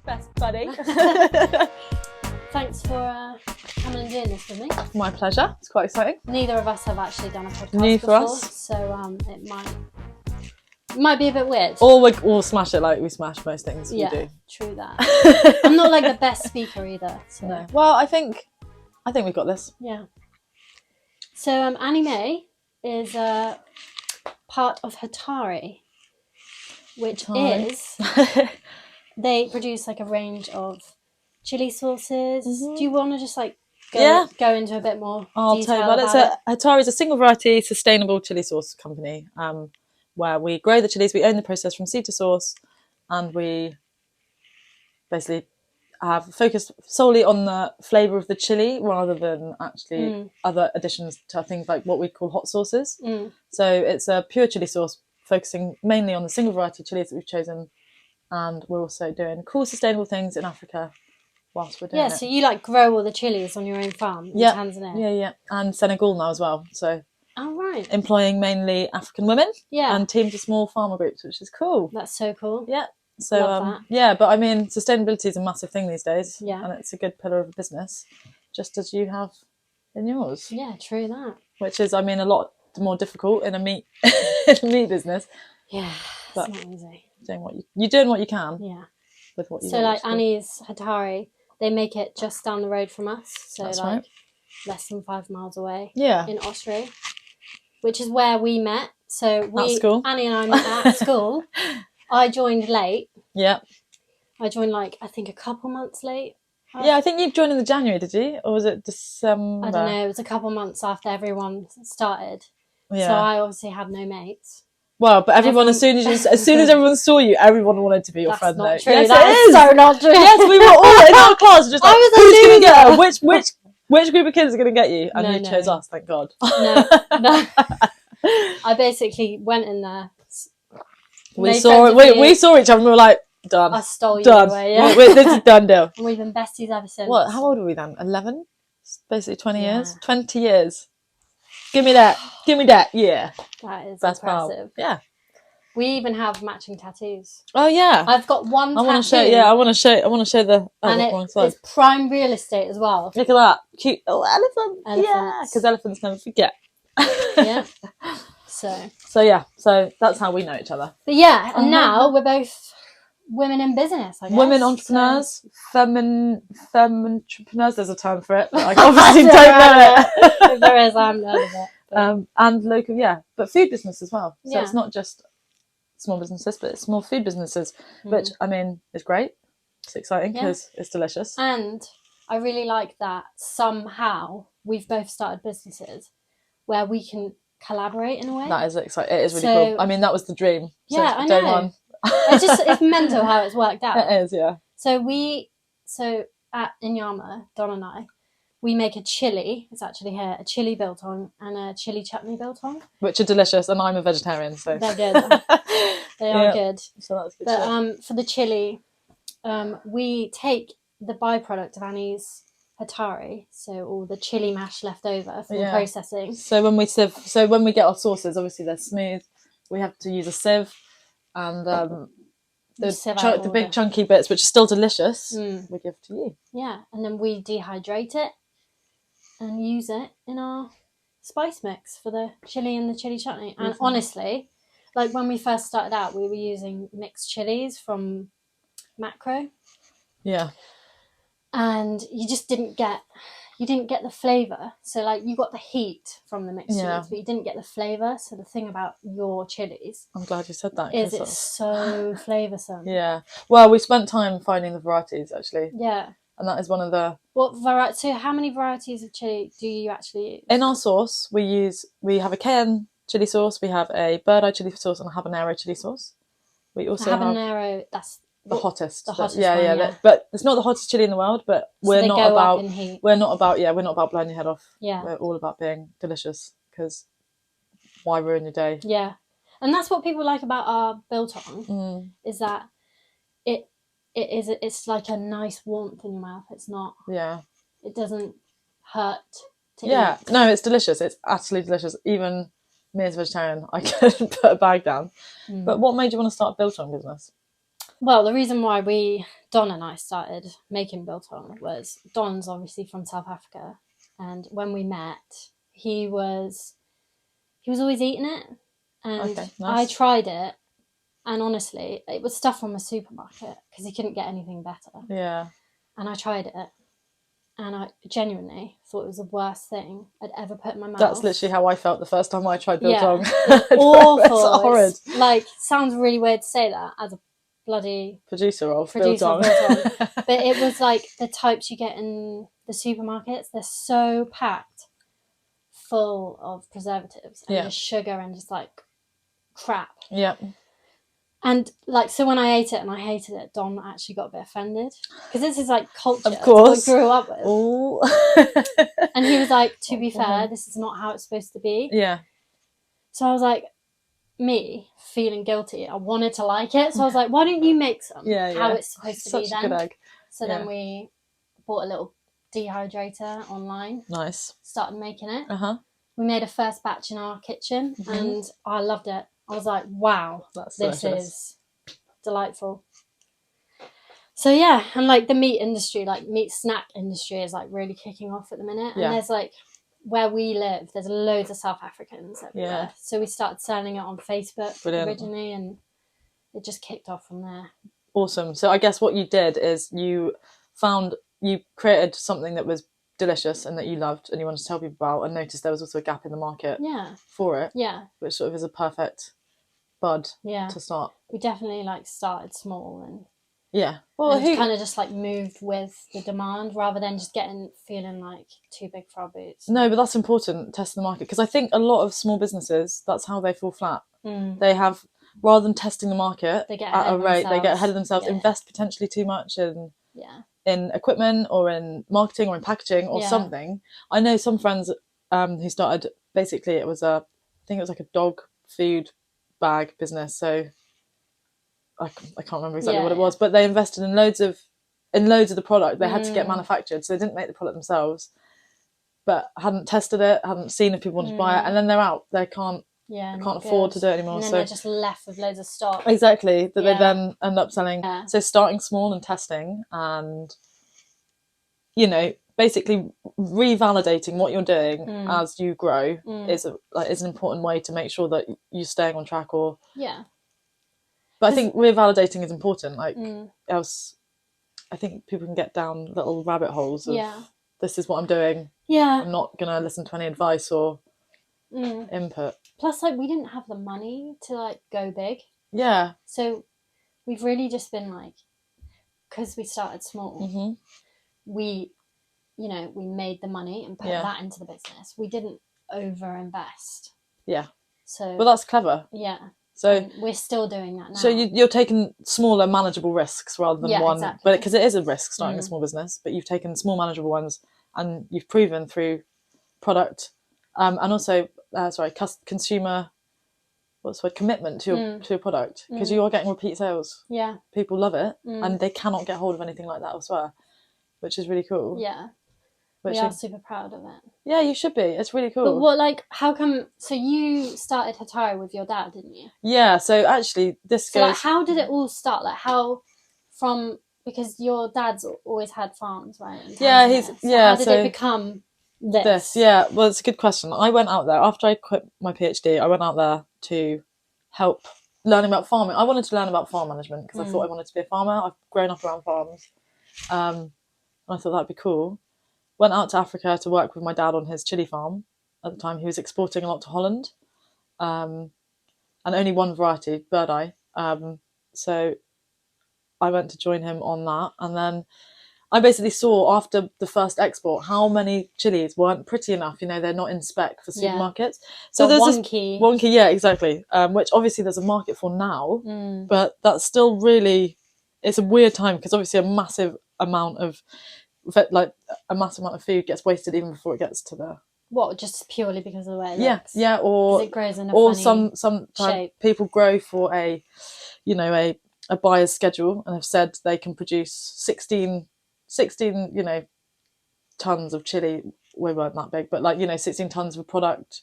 best buddy. Thanks for coming and doing this with me. My pleasure. It's quite exciting. Neither of us have actually done a podcast New for before, us. so it might be a bit weird. Or we'll smash it like we smash most things we do. True that. I'm not like the best speaker either. So. No. Well, I think we've got this. Yeah. So Annie Mae is part of Hatari, which is they produce like a range of chili sauces. Mm-hmm. Do you want to just like go into a bit more I'll detail tell you about it. Hatari is a single variety sustainable chili sauce company where we grow the chilies, we own the process from seed to sauce, and we basically have focused solely on the flavour of the chili rather than actually other additions to things like what we call hot sauces. So it's a pure chili sauce focusing mainly on the single variety chilies that we've chosen, and we're also doing cool sustainable things in Africa whilst we're doing it. Yeah, so you like grow all the chilies on your own farm in Tanzania? Yeah, and Senegal now as well. So employing mainly African women and teams of small farmer groups, which is cool. That's so cool. Yeah. So but I mean, sustainability is a massive thing these days, and it's a good pillar of a business, just as you have in yours. Yeah, true that. Which is, I mean, a lot more difficult in a meat business. Yeah, but it's not easy. You're doing what you can. Yeah. With what you so like Annie's Hatari, they make it just down the road from us, so that's like right. less than 5 miles away. Yeah. In Ossory, which is where we met. So Annie and I met at school. I joined late. Yeah. I joined I think a couple months late. Yeah, I think you joined in the January, did you? Or was it December? I don't know. It was a couple months after everyone started. Yeah. So I obviously had no mates. Well, but everyone as soon as everyone saw you, everyone wanted to be your friend. Not though. true. Yes, that it is. So not true. Yes, we were all in our class just like, who's going to get her? Which group of kids are going to get you? And you chose us, thank God. No. I basically went in there. We saw each other and we were like, done. I stole you away, yeah. This is done deal. And we've been besties ever since. What? How old were we then? 11? Basically 20 years? 20 years. Give me that. Yeah. That is That's impressive. powerful. Yeah. We even have matching tattoos. Oh yeah. I've got one tattoo. I want to show the it's prime real estate as well. Look at that. Cute little elephant. Yeah. Because elephants never forget. Yeah. So that's how we know each other. But yeah, and now we're both women in business, I guess. Women entrepreneurs, femme entrepreneurs, there's a term for it, but I obviously don't know it. If there is, I haven't heard of it. And local, but food business as well. So it's not just small businesses, but it's small food businesses, which, I mean, is great. It's exciting because it's delicious. And I really like that somehow we've both started businesses where we can collaborate in a way. It is really cool. I mean, that was the dream. Yeah, I know. It's mental how it's worked out. It is, yeah. So at Inyama, Don and I, we make a chili. It's actually here, a chili biltong and a Chilli-Chutney Biltong, which are delicious. And I'm a vegetarian, so they're good. They are good. So that's good. But for the chili, we take the byproduct of Annie's Hatari, so all the chili mash left over from processing. So when we get our sauces, obviously they're smooth. We have to use a sieve, and the big chunky bits, which are still delicious, we give to you. Yeah, and then we dehydrate it and use it in our spice mix for the chili and the chili chutney. And honestly, like when we first started out, we were using mixed chilies from Macro. Yeah. And you just didn't get the flavour. So like you got the heat from the mixed chilies, but you didn't get the flavour. So the thing about your chilies, I'm glad you said that, is it's so flavoursome. Yeah. Well, we spent time finding the varieties actually. Yeah. And that is one of the So how many varieties of chili do you actually use? In our sauce, we have a cayenne chili sauce, we have a bird eye chili sauce, and a habanero chili sauce. We also have habanero. That's the hottest. Yeah. But it's not the hottest chili in the world, but we're not about blowing your head off. Yeah. We're all about being delicious, because why ruin your day? Yeah. And that's what people like about our biltong, is that it's like a nice warmth in your mouth. It's not it doesn't hurt to eat. No, it's delicious. It's absolutely delicious. Even me as a vegetarian, I couldn't put a bag down. But what made you want to start a biltong business? Well, the reason why we Don and I started making biltong was Don's obviously from South Africa, and when we met, he was always eating it, and Okay, I nice. tried it, and honestly, it was stuff from a supermarket because he couldn't get anything better. Yeah. And I tried it, and I genuinely thought it was the worst thing I'd ever put in my mouth. That's literally how I felt the first time I tried biltong. It's awful. It's horrid. It's, like, sounds really weird to say that as a bloody producer of biltong. But it was like the types you get in the supermarkets. They're so packed full of preservatives and just sugar and just like crap. Yeah. And like, so when I ate it and I hated it, Don actually got a bit offended because this is like culture. Of course. What we grew up with. Ooh. And he was like, to be fair, this is not how it's supposed to be. Yeah. So I was like, me feeling guilty, I wanted to like it. So I was like, why don't you make some? How it's supposed to be then. Such a good egg. So then we bought a little dehydrator online. Nice. Started making it. Uh-huh. We made a first batch in our kitchen and I loved it. I was like, wow, this is delightful. So yeah, and like the meat industry, like meat snack industry is like really kicking off at the minute. And there's like, where we live, there's loads of South Africans everywhere. So we started selling it on Facebook originally, and it just kicked off from there. Awesome. So I guess what you did is you created something that was delicious and that you loved and you wanted to tell people about, and noticed there was also a gap in the market for it. Yeah. Which sort of is a perfect bud to start. We definitely like started small and well, and kind of just like moved with the demand rather than just feeling like too big for our boots. No, but that's important, testing the market, because I think a lot of small businesses, that's how they fall flat. They have, rather than testing the market at a rate, they get ahead of themselves, invest potentially too much in equipment or in marketing or in packaging or something. I know some friends who started, basically I think it was like a dog food bag business, so I can't remember exactly what it was, but they invested in loads of the product. They had to get manufactured, so they didn't make the product themselves, but hadn't tested it, hadn't seen if people wanted to buy it, and then they're out. They can't afford to do it anymore. And then so they're just left with loads of stock. Exactly, that they then end up selling. So starting small and testing, and basically revalidating what you're doing as you grow is an important way to make sure that you're staying on track. But I think revalidating is important. Like, else, I think people can get down little rabbit holes of this is what I'm doing. I'm not gonna listen to any advice or input. Plus, like, we didn't have the money to like go big. So we've really just been like, because we started small, we made the money and put that into the business. We didn't over invest. So well, that's clever. So and we're still doing that now. So you're taking smaller, manageable risks rather than one. Exactly. But because it is a risk starting a small business, but you've taken small, manageable ones, and you've proven through product and also consumer commitment to your product, because you are getting repeat sales. People love it, and they cannot get hold of anything like that elsewhere, which is really cool. We are super proud of it. Yeah, you should be. It's really cool. But what, like, how come? So you started Hatari with your dad, didn't you? Yeah. So actually, like, how did it all start? Like, because your dad's always had farms, right? Yeah, How did it become this? Yeah, well, it's a good question. I went out there after I quit my PhD. I went out there to help learning about farming. I wanted to learn about farm management because I thought I wanted to be a farmer. I've grown up around farms, and I thought that'd be cool. Went out to Africa to work with my dad on his chili farm. At the time, he was exporting a lot to Holland, and only one variety, bird eye. So I went to join him on that, and then I basically saw after the first export how many chilies weren't pretty enough. They're not in spec for supermarkets. So there's wonky, yeah, exactly. Which obviously there's a market for now, but that's still really, it's a weird time because obviously a massive amount of food gets wasted even before it gets to the. What, just purely because of the way it looks? Yeah, or it grows in a funny sometimes people grow for a buyer's schedule and have said they can produce 16 tons of chili. We weren't that big, but 16 tons of a product,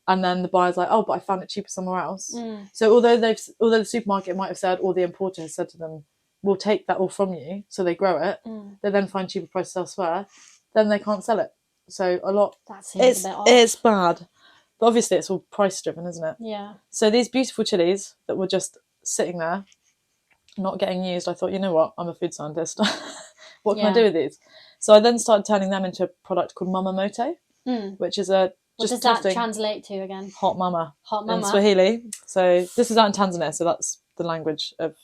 and then the buyer's like, oh, but I found it cheaper somewhere else. So although the supermarket might have said, or the importer has said to them, will take that all from you, so they grow it. They then find cheaper prices elsewhere. Then they can't sell it. So a lot. That seems a bit off. It's bad, but obviously it's all price driven, isn't it? Yeah. So these beautiful chilies that were just sitting there, not getting used, I thought, you know what? I'm a food scientist. What can I do with these? So I then started turning them into a product called Mama Moto, which is a what just does that translate to again? Hot Mama. Hot Mama. In Swahili. So this is out in Tanzania, so that's the language of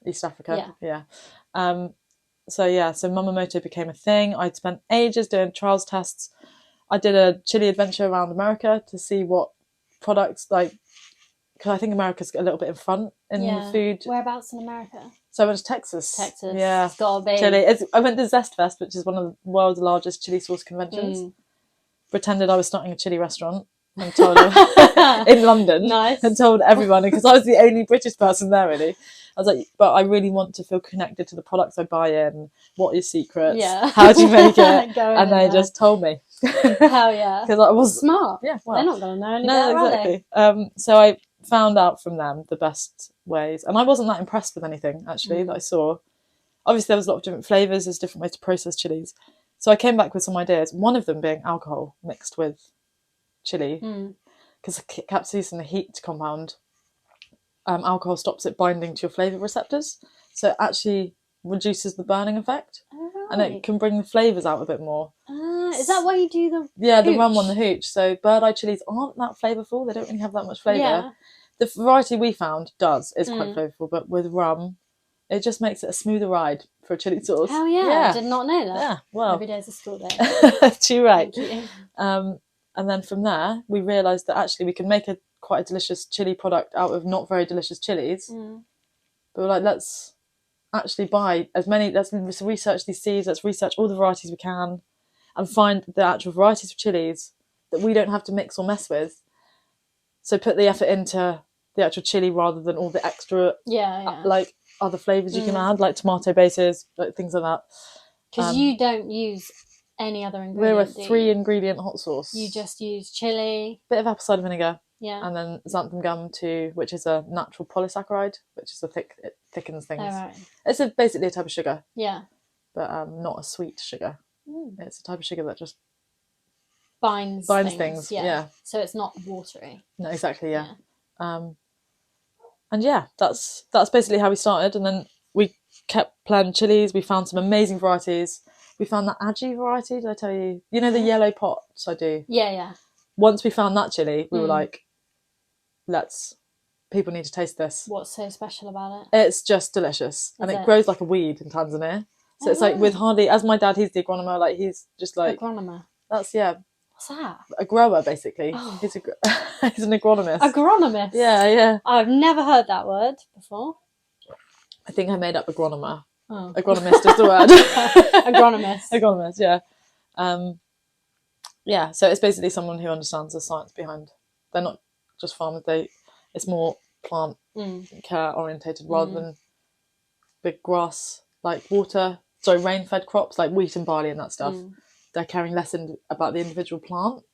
East Africa. Yeah. So Mama Moto became a thing. I'd spent ages doing trials tests. I did a chili adventure around America to see what products, like, because I think America's a little bit in front in food. Whereabouts in America? So I went to Texas. Yeah. It's gotta be. Chili. I went to Zest Fest, which is one of the world's largest chili sauce conventions. Pretended I was starting a chili restaurant and told in London. Nice. And told everyone, because I was the only British person there, really. I was like, but I really want to feel connected to the products I buy in. What are your secrets? Yeah. How do you make it? And they just told me. Hell yeah. Because I was smart. Yeah, well, they're not going to know any better, exactly. Are they? So I found out from them the best ways, and I wasn't that impressed with anything actually that I saw. Obviously, there was a lot of different flavors. There's different ways to process chilies. So I came back with some ideas. One of them being alcohol mixed with chili, because the capsaicin, the heat compound, alcohol stops it binding to your flavour receptors, so it actually reduces the burning effect, and it can bring the flavours out a bit more. Is that why you do the the rum on the hooch? So bird eye chilies aren't that flavourful. They don't really have that much flavour. Yeah. The variety we found is quite flavourful, but with rum, it just makes it a smoother ride for a chili sauce. Hell yeah. I did not know that. Yeah, well. Every day's a school day. Too right. Thank you. And then from there, we realised that actually we can make quite a delicious chili product out of not very delicious chilies. But we're like, let's actually buy let's research these seeds, let's research all the varieties we can, and find the actual varieties of chilies that we don't have to mix or mess with. So put the effort into the actual chili rather than all the extra, like, other flavours you can add, like tomato bases, like things like that. Because you don't use any other ingredient. We're a 3-ingredient hot sauce. You just use chili, bit of apple cider vinegar, and then xanthan gum too, which is a natural polysaccharide, which is it thickens things. Right. It's basically a type of sugar. Yeah. But not a sweet sugar. It's a type of sugar that just binds things. Yeah. So it's not watery. No, exactly. Yeah. And yeah, that's basically how we started, and then we kept playing chilies. We found some amazing varieties. We found that aji variety. Did I tell you? You know the yellow pots I do? Yeah. Once we found that chili, we were like, people need to taste this. What's so special about it? It's just delicious. And it grows like a weed in Tanzania. So it's like with hardly, as my dad, he's the agronomer, like he's just like... Agronomer? That's, What's that? A grower, basically. Oh. He's an agronomist. Agronomist? Yeah. I've never heard that word before. I think I made up agronomer. Oh. Agronomist is the word. Agronomist. Agronomist, yeah. Yeah, so it's basically someone who understands the science behind. They're not just farmers. It's more plant care orientated rather than big grass, like rain-fed crops like wheat and barley and that stuff. They're caring less about the individual plant,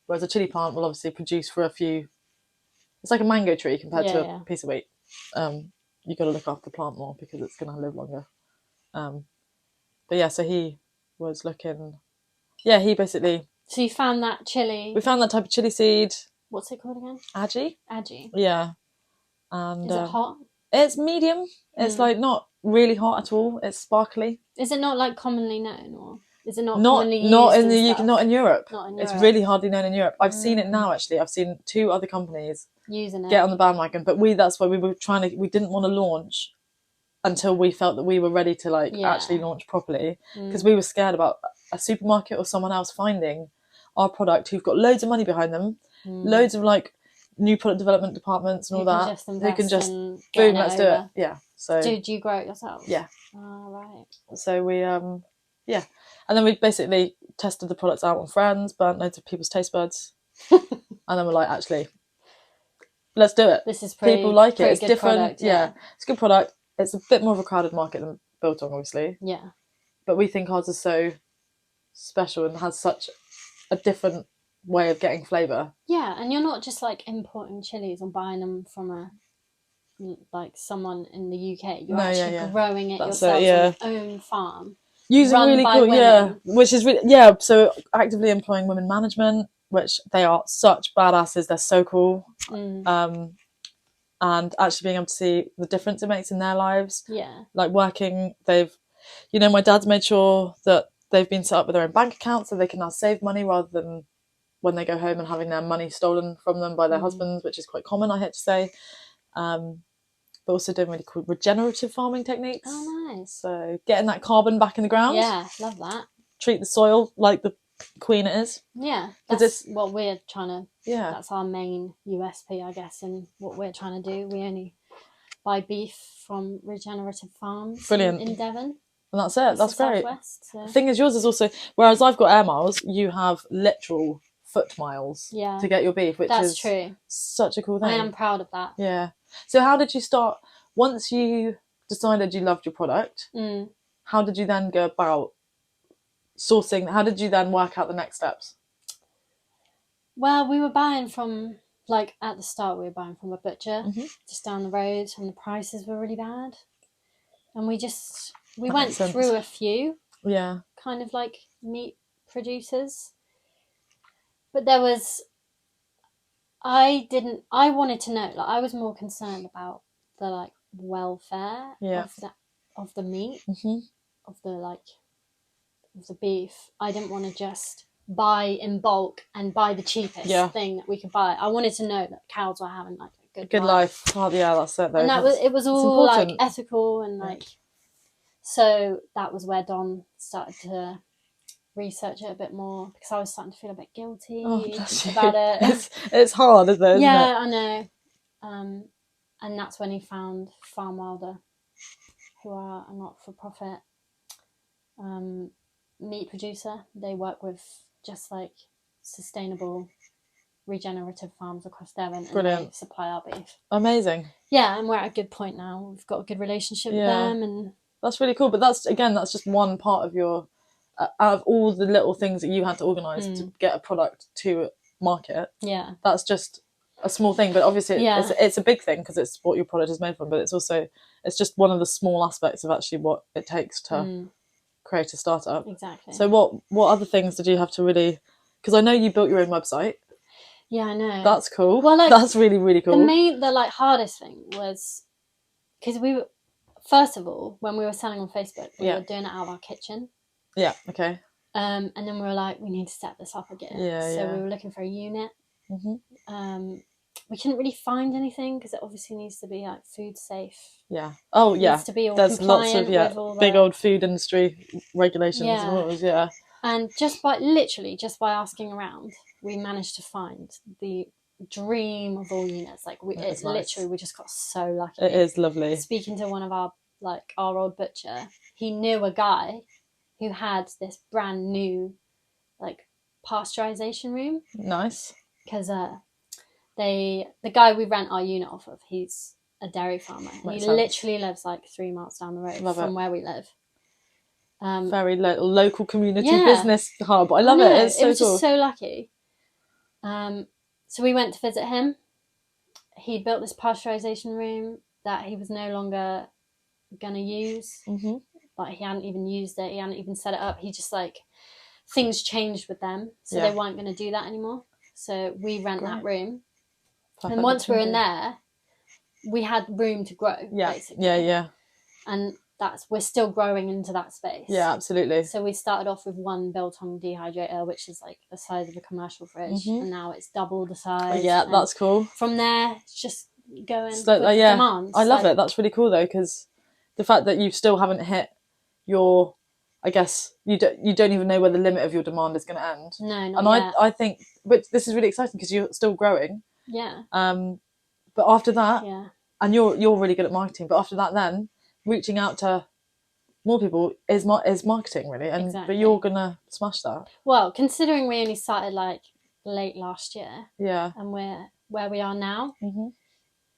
whereas a chili plant will obviously produce for a few. It's like a mango tree compared to a piece of wheat. You've got to look after the plant more because it's going to live longer. But yeah, so he was looking. Yeah, he basically. So you found that chili. We found that type of chili seed. What's it called again? Aji. Aji. Yeah. And is it hot? It's medium. It's like not really hot at all. It's sparkly. Is it not like commonly known, or is it not not commonly used not in the UK, not in Europe? Not in Europe. It's really hardly known in Europe. I've seen it now actually. I've seen 2 other companies using it. Get on the bandwagon, but that's why we didn't want to launch until we felt that we were ready to actually launch properly, because we were scared about a supermarket or someone else finding our product who've got loads of money behind them, loads of new product development departments and all that. Who can just boom, let's do it. Yeah. So did you grow it yourself? Yeah. Oh, right. So we and then we basically tested the products out on friends, burnt loads of people's taste buds, and then we're like, actually, let's do it. This is people like it. It's different. Product, yeah, it's a good product. It's a bit more of a crowded market than Biltong, obviously. Yeah. But we think ours is so special and has such a different way of getting flavour. Yeah, and you're not just importing chilies and buying them from a like someone in the UK. You're No, actually growing it That's yourselves it, yeah. on your own farm. Using run really by cool, women. yeah, which is really, yeah. So actively employing women management, which they are such badasses. They're so cool. And actually being able to see the difference it makes in their lives. Yeah. Like working, my dad's made sure that they've been set up with their own bank account so they can now save money rather than when they go home and having their money stolen from them by their husbands, which is quite common, I hate to say. But also doing really cool regenerative farming techniques. Oh, nice. So getting that carbon back in the ground. Yeah, love that. Treat the soil like the queen it is. Yeah, that's what we're trying to... Yeah. That's our main USP, I guess, in what we're trying to do. We only buy beef from regenerative farms in Devon. And that's it. That's great. Southwest, so. The thing is, yours is also... Whereas I've got air miles, you have literal foot miles to get your beef, which is true. Such a cool thing. I am proud of that. Yeah. So how did you start... Once you decided you loved your product, how did you then go about sourcing? How did you then work out the next steps? Well, we were buying from... Like, at the start, we were buying from a butcher just down the road, and the prices were really bad. And we went through a few kind of like meat producers. But there was... I wanted to know, like, I was more concerned about the, like, welfare of the meat, of the beef. I didn't want to just buy in bulk and buy the cheapest thing that we could buy. I wanted to know that cows were having like a good life. Oh yeah, that's it though. And it was all like ethical and like, so that was where Don started to research it a bit more, because I was starting to feel a bit guilty about it. It's hard, isn't it? Yeah, I know. And that's when he found Farm Wilder, who are a not-for-profit meat producer. They work with just like sustainable regenerative farms across Devon, and they supply our beef. Amazing. Yeah, and we're at a good point now. We've got a good relationship with them, and that's really cool. But that's just one part of your out of all the little things that you had to organise to get a product to market. Yeah, that's just a small thing, but obviously it's a big thing because it's what your product is made from. But it's just one of the small aspects of actually what it takes to create a startup. Exactly. So what other things did you have to really... Because I know you built your own website. Yeah, I know. That's cool. Well, like, that's really, really cool. The like hardest thing was because we were, first of all, when we were selling on Facebook, we were doing it out of our kitchen. Yeah. Okay. And then we were like, we need to set this up again. So we were looking for a unit. We couldn't really find anything because it obviously needs to be like food safe. Yeah. Oh yeah. It needs to be all There's lots of with all big old food industry regulations and rules. Yeah. And just by asking around, we managed to find the dream of all units. Like it's literally, we just got so lucky. It is lovely. Speaking to one of our old butcher, he knew a guy who had this brand new like pasteurization room. Nice. Because the guy we rent our unit off of, he's a dairy farmer. He literally lives like 3 miles down the road from where we live. Very local community business hub. I love it. It's so cool. It was just so lucky. So we went to visit him. He built this pasteurization room that he was no longer gonna use. Like he hadn't even used it. He hadn't even set it up. He just like things changed with them, so they weren't going to do that anymore. So we rent that room, and once we're in there, we had room to grow. Yeah, basically. Yeah. And we're still growing into that space. Yeah, absolutely. So we started off with one biltong dehydrator, which is like the size of a commercial fridge, and now it's double the size. Yeah, that's cool. From there, it's just going with demand. I love it. That's really cool though, because the fact that you still haven't hit your, I guess you don't even know where the limit of your demand is going to end. No, not yet. I think, but this is really exciting because you're still growing. Yeah. But after that, and you're really good at marketing. But after that, then reaching out to more people is marketing really, and but you're gonna smash that. Well, considering we only started like late last year, and we're where we are now,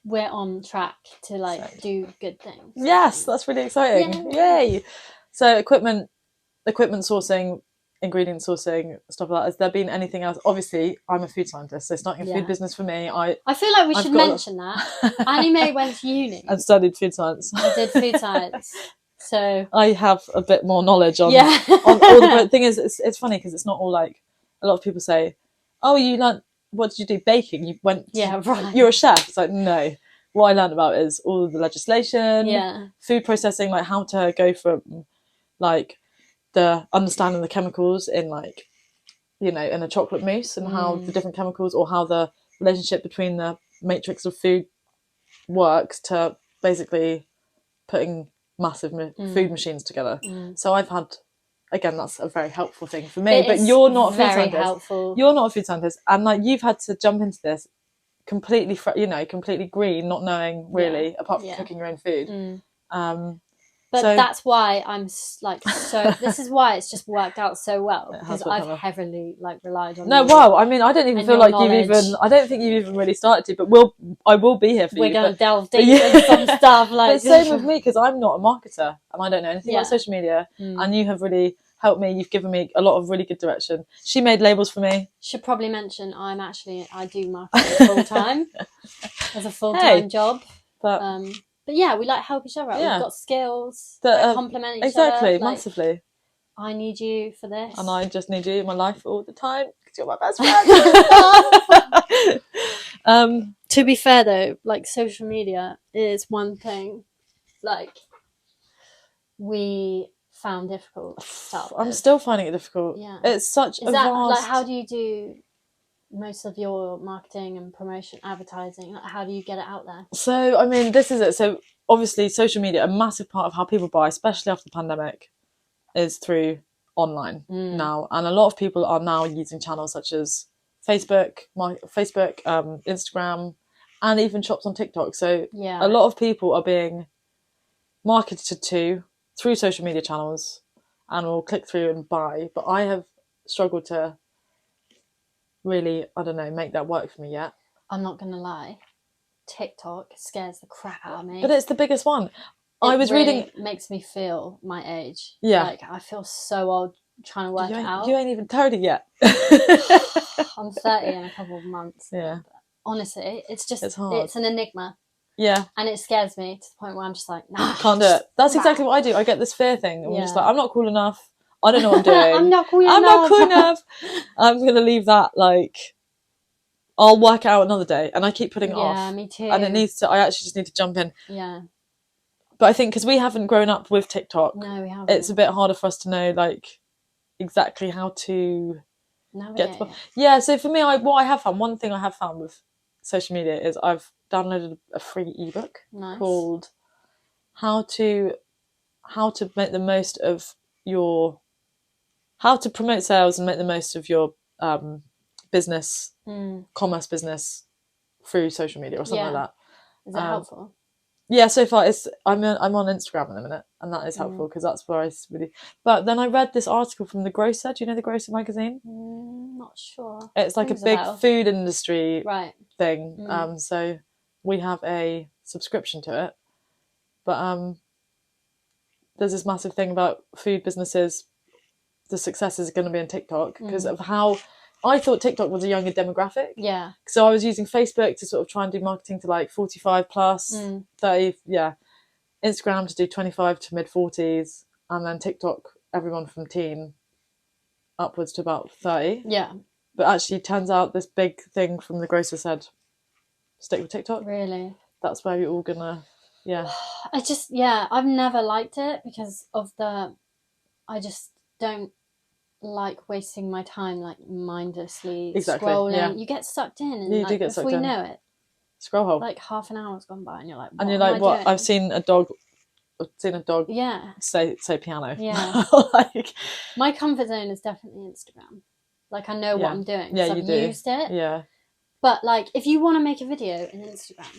we're on track to do good things. Yes, that's really exciting. Yay! So equipment sourcing, ingredient sourcing, stuff like that. Has there been anything else? Obviously, I'm a food scientist, so starting a food business for me, I feel like I've should mention that. Annie Mae went to uni. And studied food science. I did food science. So I have a bit more knowledge on, on all the thing is, it's funny because it's not all like, a lot of people say, oh, you learnt, what did you do? Baking? You went, you're a chef. It's like, no. What I learned about is all of the legislation, food processing, like how to go from like the understanding the chemicals in like, you know, in a chocolate mousse, and how the different chemicals, or how the relationship between the matrix of food works, to basically putting massive food machines together. So I've had, again, that's a very helpful thing for me. But you're not a food scientist. Helpful. You're not a food scientist, and like you've had to jump into this completely, completely green, not knowing really, apart from cooking your own food. But that's why I'm like so. This is why it's just worked out so well, because I've heavily like relied on. No, wow. I mean, I don't even feel like you've even. I don't think you've even really started to. But I will be here for you. We're going to delve deep into some stuff. Like, but same with me, because I'm not a marketer and I don't know anything about social media. And you have really helped me. You've given me a lot of really good direction. She made labels for me. Should probably mention I do marketing full time as a full-time job. But yeah, we like help each other out. We've got skills that complement each other. Exactly, massively. I need you for this. And I just need you in my life all the time, because you're my best friend. To be fair though, like social media is one thing like we found difficult to start with. I'm still finding it difficult. Yeah. It's such a vast... like, how do you do most of your marketing and promotion, advertising? Like, how do you get it out there? So, I mean, this is it. So, obviously, social media, a massive part of how people buy, especially after the pandemic, is through online now. And a lot of people are now using channels such as Facebook, Instagram, and even shops on TikTok. So, a lot of people are being marketed to through social media channels and will click through and buy. But I have struggled to really, I don't know, make that work for me yet. I'm not gonna lie, TikTok scares the crap out of me. But it's the biggest one. It makes me feel my age. Yeah, like I feel so old trying to work it out. You ain't even 30 yet. I'm 30 in a couple of months. Yeah, but honestly, it's hard. It's an enigma. Yeah, and it scares me to the point where I'm just like, nah, can't do it. That's exactly what I do. I get this fear thing. I'm just like, I'm not cool enough. I don't know what I'm doing. I'm not cool enough. I'm going to leave that, like, I'll work it out another day. And I keep putting it off. Yeah, me too. And I actually just need to jump in. Yeah. But I think because we haven't grown up with TikTok, no, we haven't. It's a bit harder for us to know, like, exactly how to navigate. Yeah, so for me, one thing I have found with social media is I've downloaded a free ebook called How to Make the Most of Your... How to promote sales and make the most of your business, commerce business through social media or something like that. Is that helpful? Yeah, so far I'm on Instagram in a minute, and that is helpful because that's where I really... But then I read this article from The Grocer. Do you know The Grocer magazine? Not sure. It's like a big food industry thing. So we have a subscription to it. But there's this massive thing about food businesses. The success is going to be in TikTok because of how I thought TikTok was a younger demographic. Yeah. So I was using Facebook to sort of try and do marketing to like 45 plus, 30, Instagram to do 25 to mid 40s, and then TikTok, everyone from teen upwards to about 30. Yeah. But actually, turns out this big thing from The Grocer said, stick with TikTok. Really? That's where you're all gonna, I've never liked it because of I just don't like wasting my time like mindlessly scrolling. Yeah. You get sucked in, and you do get sucked in. Before you know it, scroll hole. Like half an hour's gone by, and you're like, what? I've seen a dog. Yeah. Say piano. Yeah. Like, my comfort zone is definitely Instagram. Like I know what I'm doing. Yeah, I've used it. Yeah. But like, if you want to make a video in Instagram,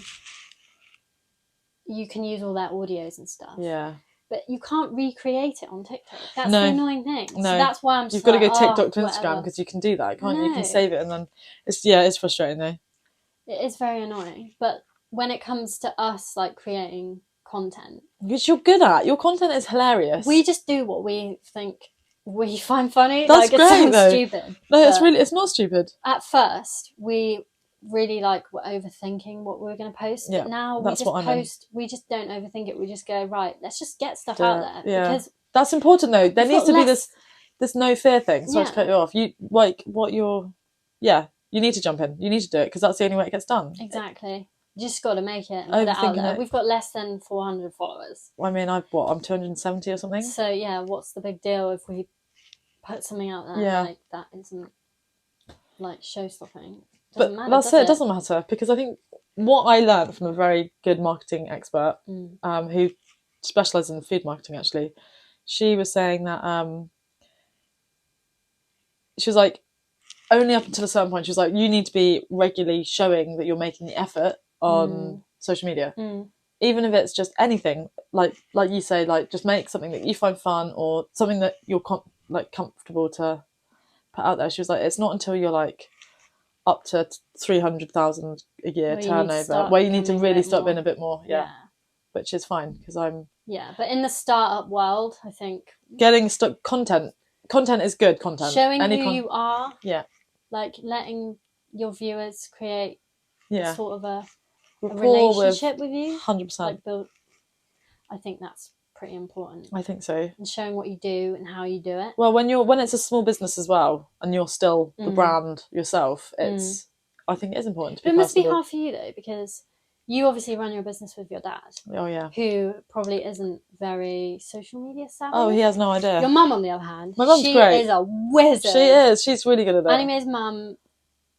you can use all their audios and stuff. Yeah. But you can't recreate it on TikTok. That's the annoying thing. No. So that's why I'm just You've got to go TikTok to Instagram because you can do that, can't you? You can save it and then... It's frustrating though. It is very annoying. But when it comes to us like creating content... Which you're good at. Your content is hilarious. We just do what we think we find funny. That's like, great, it sounds though. stupid. No, it's not stupid. At first, we really were overthinking what we were going to post, but now we just post. We just don't overthink it. We just go, right, let's just get stuff out there. Yeah, because that's important though. There needs to be this no fear thing. Sorry to cut you off. You you need to jump in. You need to do it because that's the only way it gets done. Exactly. You just got to make it and put it out there. We've got less than 400 followers. I mean, I'm 270 or something. So yeah, what's the big deal if we put something out there? Yeah. Like, that isn't like show stopping. But that's it. It doesn't matter because I think what I learned from a very good marketing expert who specialises in food marketing, actually, she was saying that she was like, only up until a certain point, she was like, you need to be regularly showing that you're making the effort on social media, even if it's just anything, like you say, like just make something that you find fun or something that you're comfortable to put out there. She was like, it's not until you're like up to 300,000 a year turnover where you need to really start being a bit more, which is fine because but in the startup world, I think getting stuck content is good content, showing who you are, like letting your viewers create sort of a rapport relationship with you, 100%. like build. I think that's pretty important. I think so. And showing what you do and how you do it. Well, when it's a small business as well, and you're still the brand yourself, it's I think it is important to be But it must be personable. hard for you though, because you obviously run your business with your dad. Oh yeah. Who probably isn't very social media savvy. Oh, he has no idea. Your mum, on the other hand, my mum's great. She is a wizard. She is. She's really good at it. Annie Mae's mum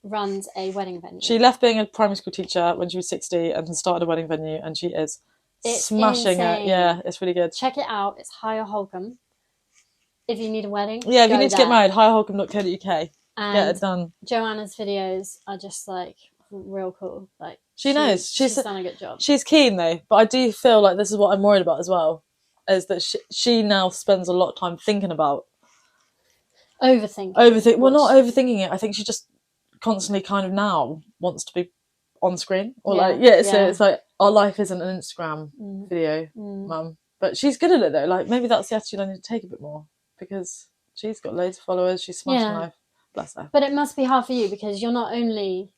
runs a wedding venue. She left being a primary school teacher when she was 60 and started a wedding venue, and she is smashing it. Yeah, it's really good. Check it out. It's Higher Holcomb. If you need a wedding, yeah, if you need to get married, higherholcomb.co.uk. And get it done. Joanna's videos are just like real cool. Like she knows she's done a good job. She's keen though, but I do feel like this is what I'm worried about as well, is that she now spends a lot of time thinking about overthinking. Well, not overthinking it. I think she just constantly kind of now wants to be on screen or so it's like our life isn't an Instagram video, mum. But she's good at it though. Like maybe that's the attitude I need to take a bit more because she's got loads of followers. She's smashing life. Bless her. But it must be hard for you because you're not only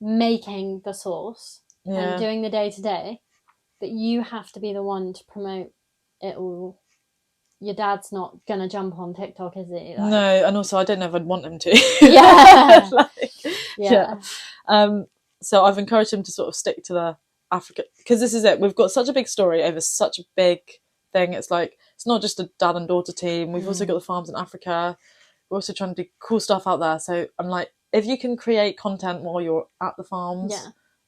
making the sauce and doing the day-to-day, but you have to be the one to promote it all. Your dad's not going to jump on TikTok, is he? Like... No, and also I don't know if I'd want him to. So I've encouraged him to sort of stick to the Africa, because this is it. We've got such a big story over such a big thing. It's like, it's not just a dad and daughter team. We've also got the farms in Africa. We're also trying to do cool stuff out there. So I'm like, if you can create content while you're at the farms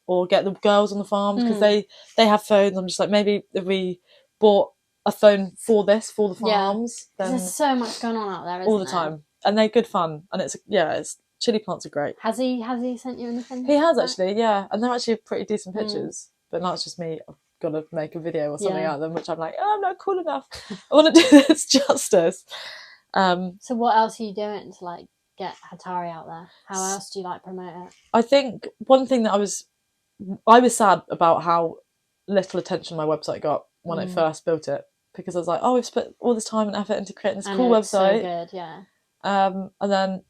or get the girls on the farms, because they have phones. I'm just like, maybe if we bought a phone for the farms, then there's so much going on out there, isn't all the time, and they're good fun, and it's chili plants are great. Has he sent you anything? He has actually, and they're actually pretty decent pictures. But now it's just me. I've got to make a video or something out of them, which I'm like, I'm not cool enough. I want to do this justice. So what else are you doing to like get Hatari out there? How else do you like promote it? I think one thing that I was sad about how little attention my website got when I first built it, because I was like, we've spent all this time and effort into creating this cool website. So good, yeah. And then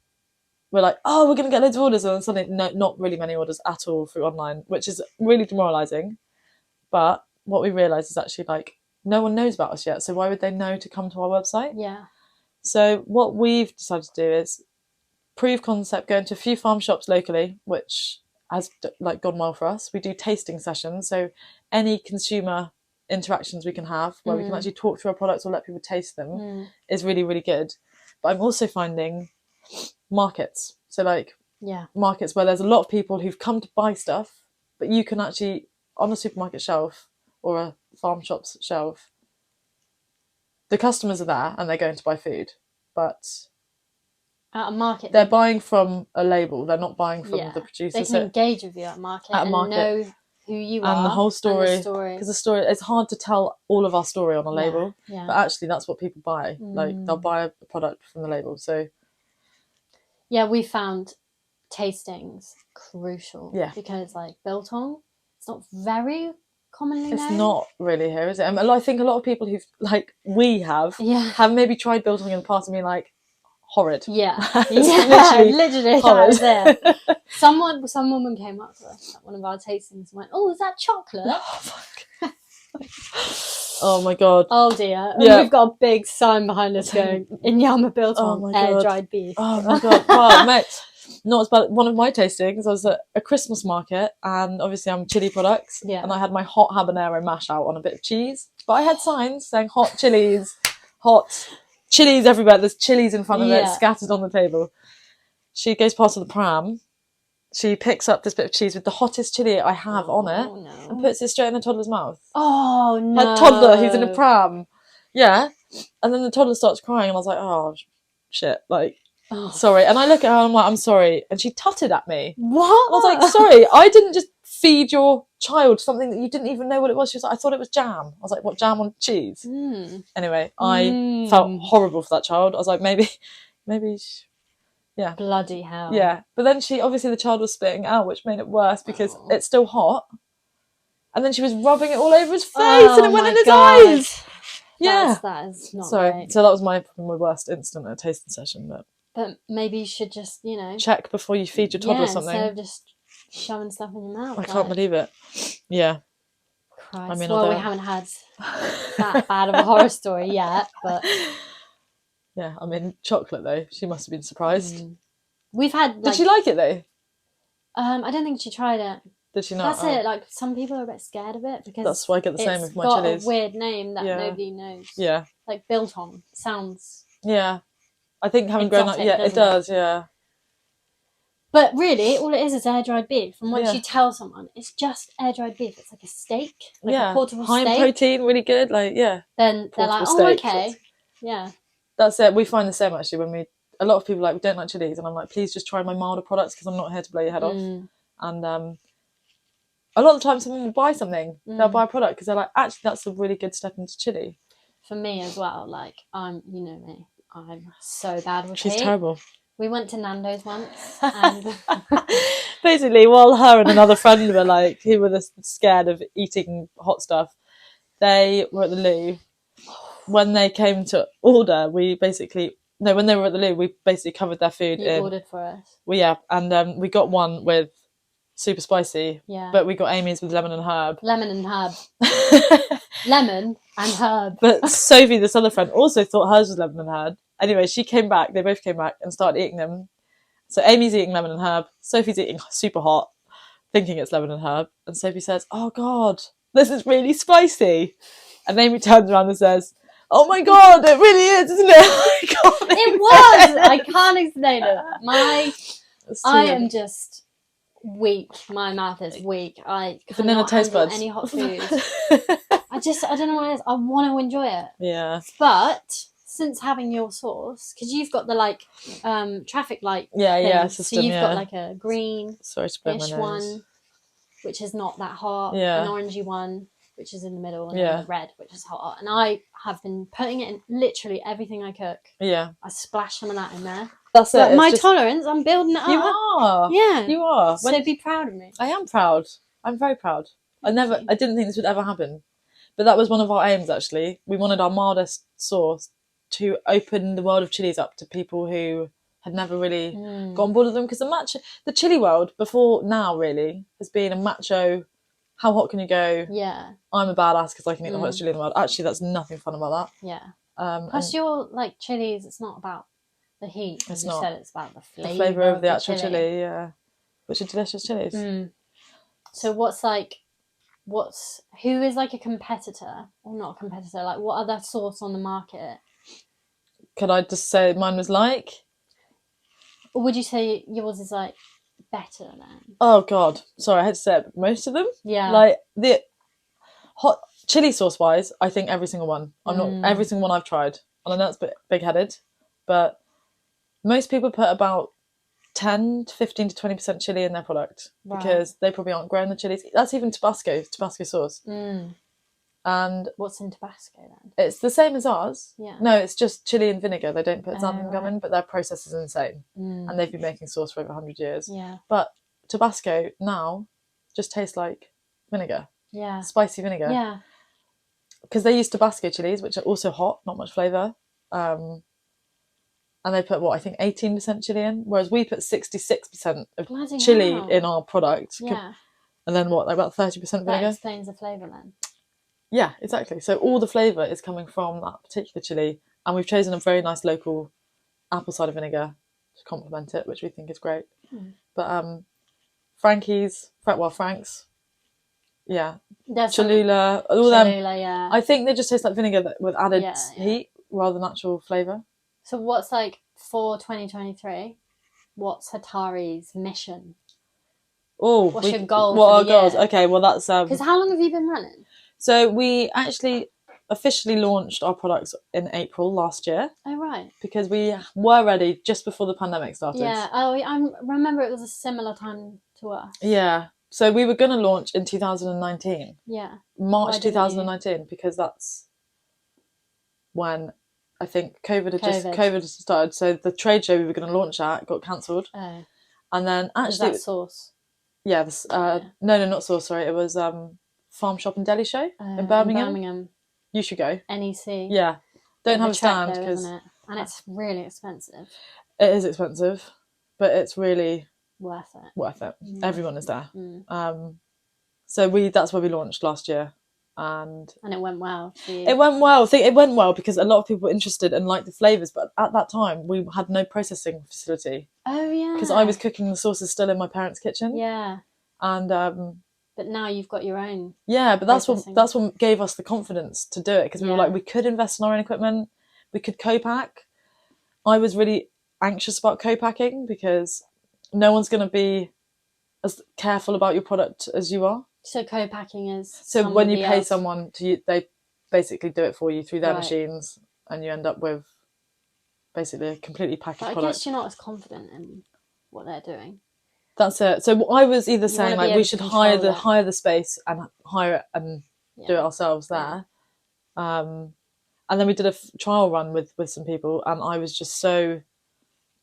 we're like, we're going to get loads of orders, and then suddenly not really many orders at all through online, which is really demoralising. But what we realised is actually like no one knows about us yet, so why would they know to come to our website? Yeah. So what we've decided to do is prove concept, go into a few farm shops locally, which has like gone well for us. We do tasting sessions, so any consumer interactions we can have where we can actually talk through our products or let people taste them is really, really good. But I'm also finding markets, so like markets where there's a lot of people who've come to buy stuff, but you can actually, on a supermarket shelf or a farm shop's shelf, the customers are there and they're going to buy food, but at a market they're buying from a label, they're not buying from the producer. They can engage with you at a market and know who you are and the whole story, because the story, it's hard to tell all of our story on a label, but actually that's what people buy. Like they'll buy a product from the label. So we found tastings crucial, because like biltong, it's not very commonly known? It's not really here, is it? I think a lot of people who've, like, we have maybe tried biltong in the past and been like, horrid. Yeah. It's literally horrid. that is it. Some woman came up to us at one of our tastings and went, "Oh, is that chocolate?" Oh, fuck. Oh my god. Oh dear. Yeah. And we've got a big sign behind us going, "Inyama biltong, air-dried beef." Oh my god. Well, mate, not as bad. One of my tastings, I was at a Christmas market, and obviously I'm chili products, and I had my hot habanero mash out on a bit of cheese, but I had signs saying hot chilies, hot chilies everywhere. There's chilies in front of it, scattered on the table. She goes past with the pram. She picks up this bit of cheese with the hottest chili I have on it and puts it straight in the toddler's mouth. Oh no! Her toddler who's in a pram. Yeah. And then the toddler starts crying, and I was like, oh shit, like, sorry. And I look at her and I'm like, I'm sorry. And she tutted at me. What? I was like, sorry, I didn't just feed your child something that you didn't even know what it was. She was like, I thought it was jam. I was like, what, jam on cheese? Anyway, I felt horrible for that child. I was like, maybe yeah. Bloody hell. Yeah. But then obviously the child was spitting out, which made it worse because it's still hot. And then she was rubbing it all over his face and it went in his eyes. Yeah. That is not right. So that was my worst incident at a tasting session. But maybe you should just, check before you feed your toddler something. Instead of just shoving stuff in your mouth. I can't believe it. Yeah. Christ. I mean, we haven't had that bad of a horror story yet, but... Yeah, I mean, chocolate though. She must have been surprised. We've had. Did she like it though? I don't think she tried it. Did she not? That's it. Like, some people are a bit scared of it because that's why I get the same with my chilies. It's got a weird name that nobody knows. Yeah. Like biltong sounds. Yeah, I think having grown up, it does. Yeah. But really, all it is air dried beef. And once you tell someone, it's just air dried beef. It's like a steak, like a portable steak. High in protein, really good. Like then they're like, oh, okay, yeah. That's it. We find the same actually when a lot of people we don't like chilies, and I'm like, please just try my milder products because I'm not here to blow your head off. And a lot of the time, someone will buy something, they'll buy a product because they're like, actually, that's a really good step into chili. For me as well, like you know me, I'm so bad with She's heat. terrible. We went to Nando's once, and basically, while her and another friend were who were scared of eating hot stuff, they were at the loo. When they came to order, when they were at the loo, we basically covered their food. You ordered for us. And we got one with super spicy. Yeah. But we got Amy's with lemon and herb. Lemon and herb. Lemon and herb. But Sophie, this other friend, also thought hers was lemon and herb. Anyway, they both came back and started eating them. So Amy's eating lemon and herb. Sophie's eating super hot, thinking it's lemon and herb. And Sophie says, oh God, this is really spicy. And Amy turns around and says, oh my God, it really is, isn't it? It was. I can't explain it. I am just weak. My mouth is weak. I cannot handle any hot food. I don't know what it is. I want to enjoy it. Yeah. But since having your sauce, because you've got the traffic light. Yeah. System, so you've got a green-ish one, which is not that hot. Yeah. An orangey one, which is in the middle, and then the red, which is hot. And I have been putting it in literally everything I cook. Yeah. I splash some of that in there. That's it. My tolerance, I'm building it up. You are. Yeah. You are. So be proud of me. I am proud. I'm very proud. I didn't think this would ever happen. But that was one of our aims, actually. We wanted our mildest sauce to open the world of chilies up to people who had never really got on board with them. Because the chili world, before now, really, has been a macho... How hot can you go? Yeah. I'm a badass because I can eat the hottest chili in the world. Actually, that's nothing fun about that. Yeah. Plus, your chilies, it's not about the heat. As you said, it's about the flavour. The flavour of the actual chili, yeah. Which are delicious chilies. So who is a competitor? Or not a competitor, what other sauce on the market? Could I just say mine was like? Or would you say yours is better than? Oh God, sorry, I had to say it, but most of them. Yeah. The hot chili sauce wise, I think every single one. I'm not every single one I've tried, and I know it's a bit big-headed, but most people put about 10 to 15 to 20% chili in their product because they probably aren't growing the chilies. That's even Tabasco sauce. And what's in Tabasco then? It's the same as ours. Yeah. No, it's just chili and vinegar. They don't put xanthan gum in, but their process is insane. And they've been making sauce for over 100 years. Yeah. But Tabasco now just tastes like vinegar. spicy vinegar. Yeah. Because they use Tabasco chilies, which are also hot, not much flavour. And they put, I think 18% chili in, whereas we put 66% of chili in our product. Yeah. And then about 30% vinegar? That explains the flavour then. Yeah, exactly. So all the flavour is coming from that particular chili. And we've chosen a very nice local apple cider vinegar to complement it, which we think is great. But Frank's, yeah, Cholula, all them. Yeah. I think they just taste like vinegar with added heat rather than actual flavour. So what's for 2023? What's Hatari's mission? What's your goal? What are our goals? Okay, well that's because how long have you been running? So we actually officially launched our products in April last year. Oh right. Because we were ready just before the pandemic started. Yeah. Oh, I remember it was a similar time to us. Yeah. So we were going to launch in 2019. Yeah. March 2019, because that's when I think COVID started. So the trade show we were going to launch at got cancelled. Oh. And then actually... Was that Sauce? Yeah. No, not Sauce, sorry. It was Farm Shop and Deli Show in Birmingham. You should go. NEC. Yeah. Don't have a stand because... And it's really expensive. It is expensive, but it's really... Worth it. Mm. Everyone is there. So that's where we launched last year. And it went well. It went well. I think it went well because a lot of people were interested and liked the flavours, but at that time we had no processing facility. Oh yeah. Because I was cooking the sauces still in my parents' kitchen. Yeah. And but now you've got your own. Yeah, but that's what gave us the confidence to do it, because we were like, we could invest in our own equipment, we could co-pack. I was really anxious about co-packing because no one's going to be as careful about your product as you are. So co-packing is... So when you pay someone, they basically do it for you through their machines, and you end up with basically a completely packaged product. I guess you're not as confident in what they're doing. That's it. So I was either saying we should hire the space and hire it and do it ourselves there. And then we did a trial run with some people, and I was just so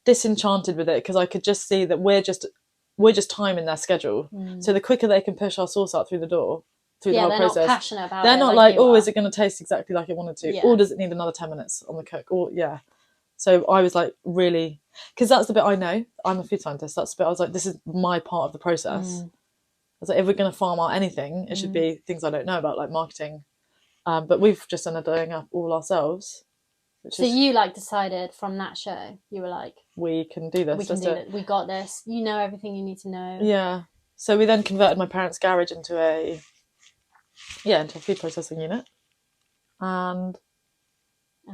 disenchanted with it because I could just see that we're just timing their schedule. So the quicker they can push our sauce out through the door, through the whole process, they're not passionate about it. They're not like, is it going to taste exactly like it wanted to, or does it need another 10 minutes on the cook? Or So I was like, really, because that's the bit I know. I'm a food scientist. That's the bit I was like, this is my part of the process. I was like, if we're going to farm out anything, it should be things I don't know about, like marketing. But we've just ended up doing it all ourselves. You decided from that show, you were like, we can do this. We got this. You know everything you need to know. Yeah. So we then converted my parents' garage into a food processing unit. And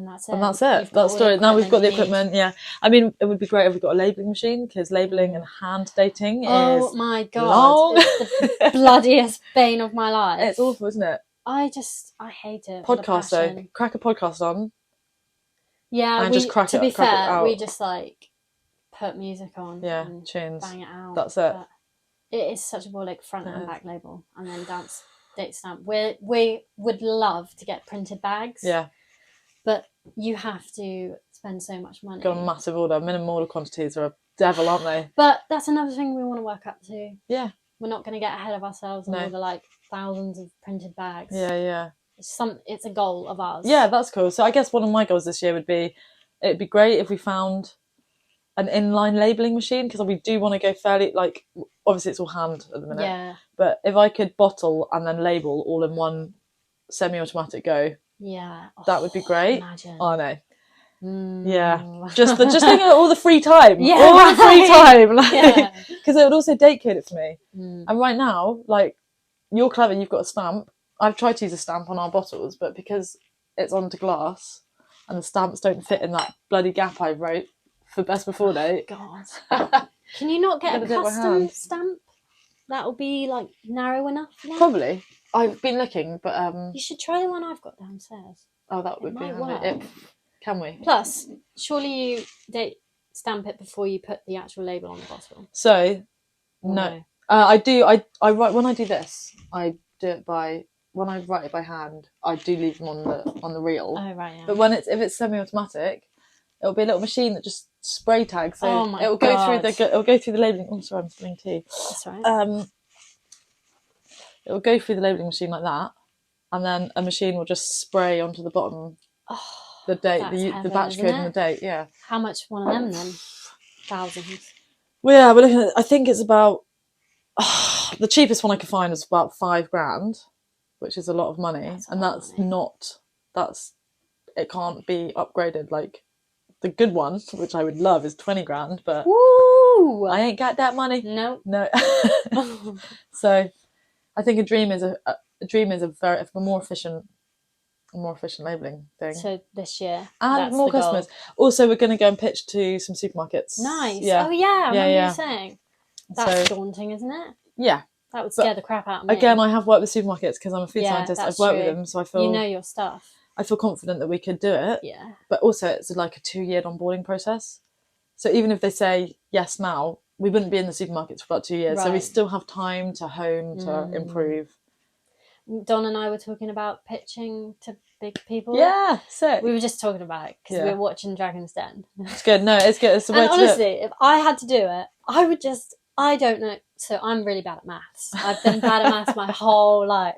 that's it. And that's it. That's story. Now we've got the equipment. Yeah. I mean, it would be great if we got a labelling machine, because labelling and hand dating is my God. long. It's the bloodiest bane of my life. It's awful, isn't it? I hate it. Podcast though. Crack a podcast on. Yeah, and just crack it out. We just put music on. Yeah, and tunes. Bang it out. That's it. But it is such a front and back label, and then date stamp. We would love to get printed bags. Yeah. But you have to spend so much money. Got a massive order. Minimum order quantities are a devil, aren't they? But that's another thing we want to work up to. Yeah. We're not going to get ahead of ourselves and order thousands of printed bags. Yeah. It's a goal of ours. Yeah, that's cool. So I guess one of my goals this year would be, it'd be great if we found an inline labelling machine, because we do want to go fairly, obviously it's all hand at the minute. Yeah. But if I could bottle and then label all in one semi-automatic go, that would be great. Imagine. Oh no. Yeah. Just thinking of all the free time. Yeah. All the free time. Because it would also date code it for me. And right now, you're clever, you've got a stamp. I've tried to use a stamp on our bottles, but because it's onto glass and the stamps don't fit in that bloody gap I wrote for best before date. God. Can you not get a custom stamp that will be narrow enough for that? Probably. I've been looking, but you should try the one I've got downstairs. Oh, that would be handy. Can we? Plus, surely you date stamp it before you put the actual label on the bottle. So, no. I do. I write when I do this. I do it by. When I write it by hand, I do leave them on the reel. Oh right, yeah. But if it's semi-automatic, it'll be a little machine that just spray tags. So it'll go through the labelling. Oh, sorry, I'm spilling tea. That's right. It will go through the labelling machine like that, and then a machine will just spray onto the bottom the date, the batch code and the date. Yeah. How much one of them then? Thousands. Well, yeah, we're looking at. I think it's about the cheapest one I could find is about $5,000, which is a lot of money, it can't be upgraded. Like the good one, which I would love, is 20 grand, but Woo! I ain't got that money. No. So I think a dream is a more efficient labelling thing. So this year, and more customers. Goal. Also, we're going to go and pitch to some supermarkets. Nice. Yeah. Oh yeah, I remember you saying. That's daunting, isn't it? Yeah. That would scare the crap out of me. Again, I have worked with supermarkets because I'm a food scientist. I've worked with them, so I feel... You know your stuff. I feel confident that we could do it. Yeah. But also, it's like a 2-year onboarding process. So even if they say yes now, we wouldn't be in the supermarkets for about 2 years. Right. So we still have time to hone, to improve. Don and I were talking about pitching to big people. Yeah, sick. We were just talking about it because we were watching Dragon's Den. It's good. No, it's good. It's the way to honestly, if I had to do it, I would just... I don't know. So I'm really bad at maths. I've been bad at maths my whole life.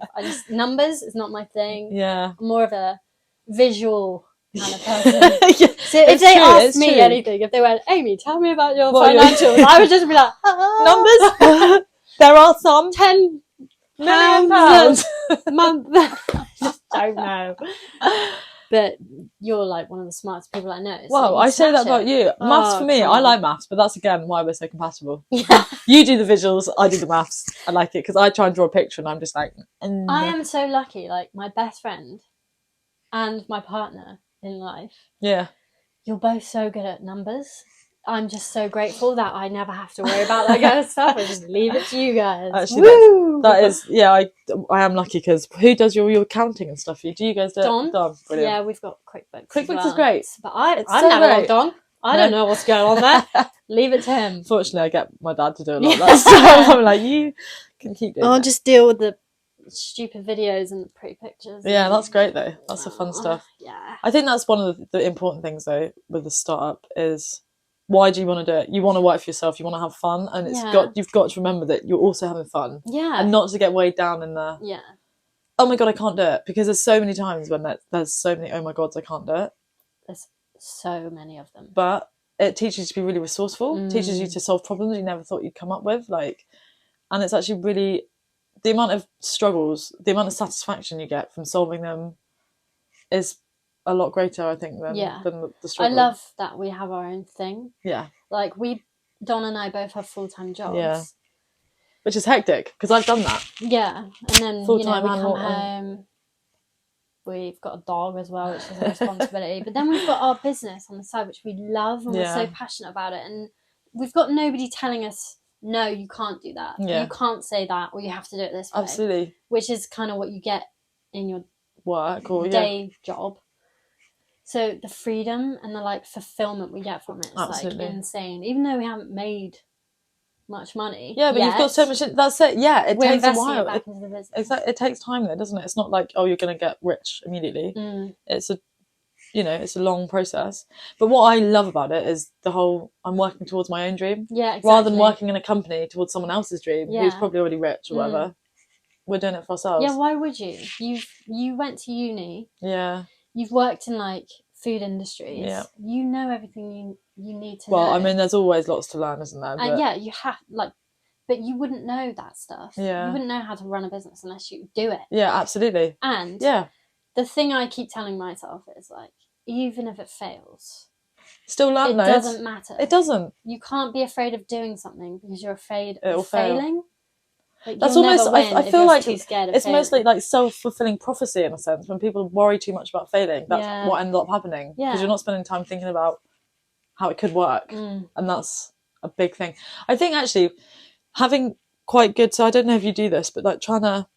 Numbers is not my thing. Yeah. I'm more of a visual kind of person. So if they asked me anything, if they went, Amy, tell me about your financials, I would just be like, numbers? There are some. 10 million pounds a month. I just don't know. But you're like one of the smartest people I know. So well, I say that about you. Maths for me, I like maths, but that's again why we're so compatible. Yeah. You do the visuals, I do the maths. I like it because I try and draw a picture and I'm just like... I am so lucky. Like my best friend and my partner in life. Yeah. You're both so good at numbers. I'm just so grateful that I never have to worry about that kind of stuff. I just leave it to you guys. Actually, that is, yeah, I am lucky because who does your accounting and stuff? Do you guys do it? Don. Brilliant. Yeah, we've got QuickBooks. QuickBooks is great. But I'm never logged on. I don't know what's going on there. Leave it to him. Fortunately, I get my dad to do a lot of that stuff. I'm like, you can keep doing I'll just deal with the stupid videos and the pretty pictures. Yeah, that's great though. That's the fun stuff. Yeah. I think that's one of the important things though with the startup is... Why do you want to do it? You want to work for yourself. You want to have fun, and you've got to remember that you're also having fun. Yeah, and not to get weighed down in the oh my god, I can't do it, because there's so many times when there's so many oh my gods, I can't do it. There's so many of them. But it teaches you to be really resourceful. Teaches you to solve problems you never thought you'd come up with. And it's actually really the amount of struggles, the amount of satisfaction you get from solving them is a lot greater, I think, than the struggle. I love that we have our own thing. Yeah. Like Don and I both have full-time jobs. Yeah. Which is hectic, because I've done that. Yeah. And then, we come home, we've got a dog as well, which is a responsibility. But then we've got our business on the side, which we love, and we're so passionate about it. And we've got nobody telling us, no, you can't do that. Yeah. You can't say that, or you have to do it this way. Absolutely. Which is kind of what you get in your work or day job. So the freedom and the fulfillment we get from it is insane. Even though we haven't made much money. Yeah, but you've got so much. That's it. Yeah, it takes a while. It back into the business. It takes time though, doesn't it? It's not like, oh, you're going to get rich immediately. It's a long process. But what I love about it is the whole I'm working towards my own dream. Yeah, exactly. Rather than working in a company towards someone else's dream who's probably already rich or whatever. We're doing it for ourselves. Yeah, why would you? You went to uni. Yeah. You've worked in food industries. Yeah. You know everything you need to know. Well, I mean, there's always lots to learn, isn't there? And you have but you wouldn't know that stuff. Yeah. You wouldn't know how to run a business unless you do it. Yeah, absolutely. And the thing I keep telling myself is even if it fails, still learn it doesn't matter. It doesn't. You can't be afraid of doing something because you're afraid of failing. That's almost. I feel like it's mostly self-fulfilling prophecy in a sense. When people worry too much about failing, that's what ends up happening. Because you're not spending time thinking about how it could work, and that's a big thing. I think actually having quite good. So I don't know if you do this, but trying to